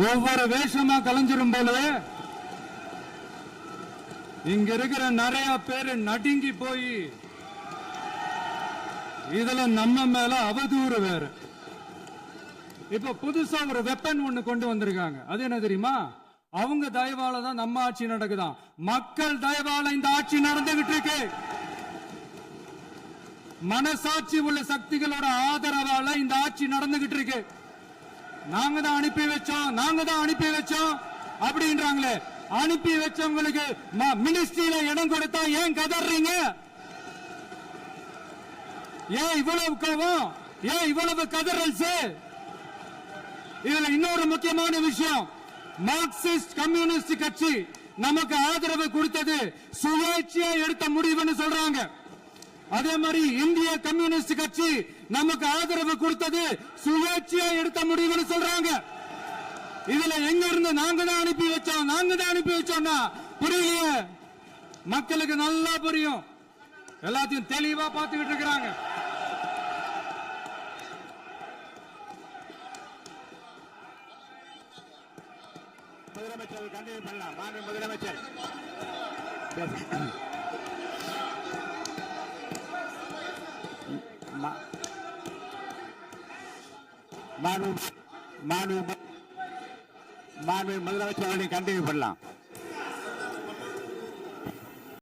ஒவ்வொரு வேஷமா கலைஞ்சிரும் போல இங்க இருக்கிற நிறைய பேரு நடுங்கி போய் இதுல நம்ம மேல அவதூறு வேற. இப்ப புதுசா ஒரு வெப்பன் ஒண்ணு கொண்டு வந்திருக்காங்க. அது என்ன தெரியுமா? அவங்க தயவால தான் நம்ம ஆட்சி நடக்குதாம். மக்கள் தயவால இந்த ஆட்சி நடந்துகிட்டு இருக்கு. மனசாட்சி உள்ள சக்திகளோட ஆதரவால இந்த ஆட்சி நடந்துகிட்டு இருக்கு. நாங்க தான் அனுப்பி வச்சோம் அப்படின்றாங்களே. அனுப்பி வச்சவங்களுக்கு மினிஸ்ட்ரியில இடம் கொடுத்தா ஏன் கதறீங்க? ஏன் இவ்வளவு கோவம்? ஏன் இவ்வளவு கதறல்ஸ்? இதுல இன்னொரு முக்கியமான விஷயம், மார்க்சிஸ்ட் கம்யூனிஸ்ட் கட்சி நமக்கு ஆதரவு கொடுத்தது சுயேட்சையா எடுத்த முடிவுன்னு சொல்றாங்க. அதே மாதிரி இந்திய கம்யூனிஸ்ட் கட்சி நமக்கு ஆதரவு கொடுத்தது சுயேட்சையா எடுத்த முடிவுன்னு சொல்றாங்க. இதுல எங்க இருந்து நாங்க தான் அனுப்பி வச்சோம்னா புரியலையே. மக்களுக்கு நல்லா புரியும். எல்லாத்தையும் தெளிவா பார்த்துக்கிட்டு இருக்கிறாங்க. முதலமைச்சர் கண்டினியூ பண்ணலாம். மாண்பு முதலமைச்சர் மாண்பு முதலமைச்சர் கண்டினியூ பண்ணலாம்.